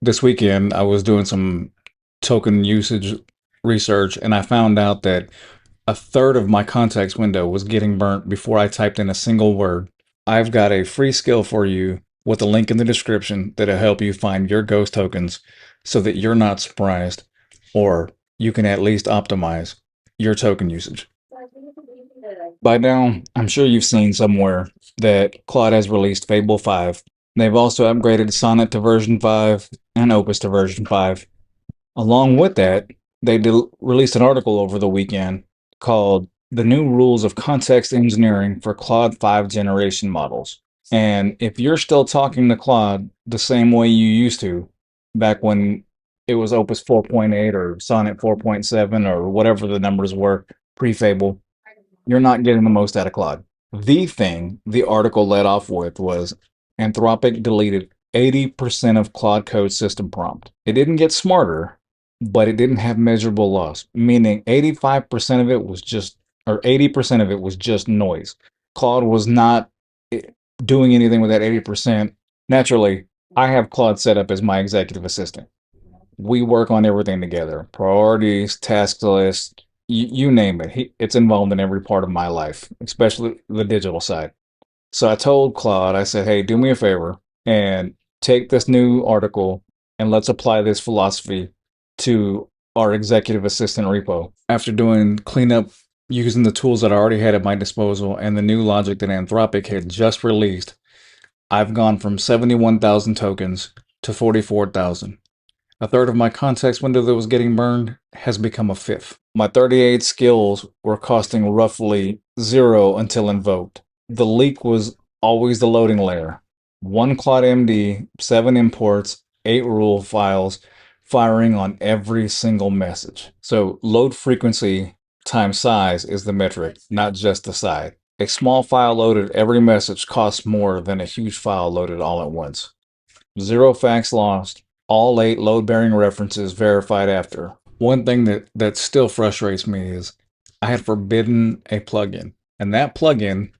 This weekend, I was doing some token usage research and I found out that a third of my context window was getting burnt before I typed in a single word. I've got a free skill for you with a link in the description that'll help you find your ghost tokens so that you're not surprised, or you can at least optimize your token usage. By now, I'm sure you've seen somewhere that Claude has released Fable 5. They've also upgraded Sonnet to version 5 and Opus to version 5. Along with that, they released an article over the weekend called The New Rules of Context Engineering for Claude 5 Generation Models. And if you're still talking to Claude the same way you used to back when it was Opus 4.8 or Sonnet 4.7 or whatever the numbers were pre-Fable, you're not getting the most out of Claude. The thing the article led off with was Anthropic deleted 80% of Claude Code system prompt. It didn't get smarter, but it didn't have measurable loss, meaning 85% of it was just, or 80% of it was just noise. Claude was not doing anything with that 80%. Naturally, I have Claude set up as my executive assistant. We work on everything together, priorities, task lists, you name it. It's involved in every part of my life, especially the digital side. So I told Claude, I said, hey, do me a favor and take this new article and let's apply this philosophy to our executive assistant repo. After doing cleanup using the tools that I already had at my disposal and the new logic that Anthropic had just released, I've gone from 71,000 tokens to 44,000. A third of my context window that was getting burned has become a fifth. My 38 skills were costing roughly zero until invoked. The leak was always the loading layer. One claude.md, 7 imports, 8 rule files, firing on every single message. So load frequency times size is the metric, not just the size. A small file loaded every message costs more than a huge file loaded all at once. Zero facts lost, all 8 load-bearing references verified after. One thing that still frustrates me is I had forbidden a plugin, and that plugin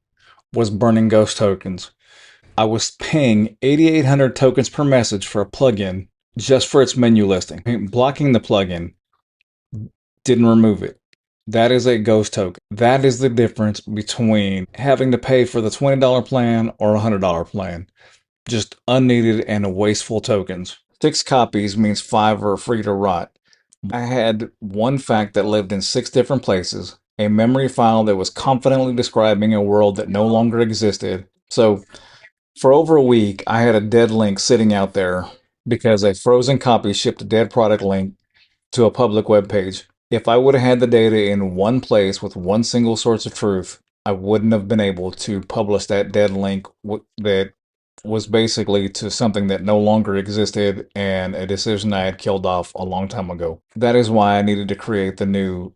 was burning ghost tokens. I was paying 8,800 tokens per message for a plugin just for its menu listing. Blocking the plugin didn't remove it. That is a ghost token. That is the difference between having to pay for the $20 plan or a $100 plan. Just unneeded and wasteful tokens. 6 copies means 5 are free to rot. I had one fact that lived in 6 different places, a memory file that was confidently describing a world that no longer existed. So for over a week, I had a dead link sitting out there because a frozen copy shipped a dead product link to a public web page. If I would have had the data in one place with one single source of truth, I wouldn't have been able to publish that dead link that was basically to something that no longer existed and a decision I had killed off a long time ago. That is why I needed to create the new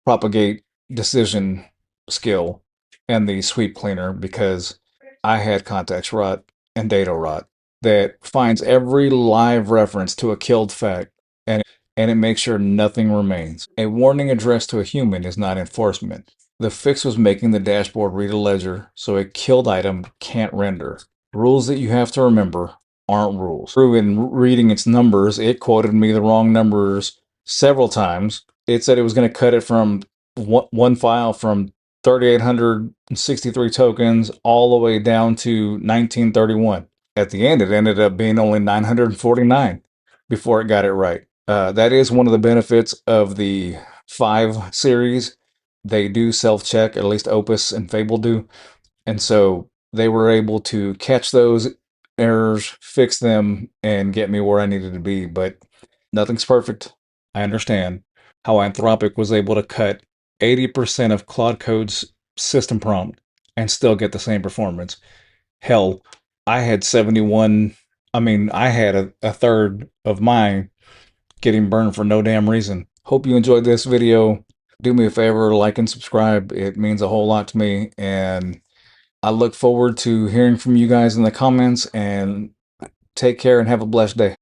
propagate decision skill and the sweep cleaner, because I had context rot and data rot that finds every live reference to a killed fact and it makes sure nothing remains. A warning addressed to a human is not enforcement. The fix was making the dashboard read a ledger so a killed item can't render. Rules that you have to remember aren't rules. Through in reading its numbers, it quoted me the wrong numbers several times. It said it was going to cut it from one file from 3,863 tokens all the way down to 1931. At the end, it ended up being only 949 before it got it right. That is one of the benefits of the 5 series. They do self-check, at least Opus and Fable do. And so they were able to catch those errors, fix them, and get me where I needed to be. But nothing's perfect. I understand how Anthropic was able to cut 80% of Claude Code's system prompt and still get the same performance. Hell, I had 71, I had a third of mine getting burned for no damn reason. Hope you enjoyed this video. Do me a favor, like and subscribe. It means a whole lot to me, and I look forward to hearing from you guys in the comments, and take care and have a blessed day.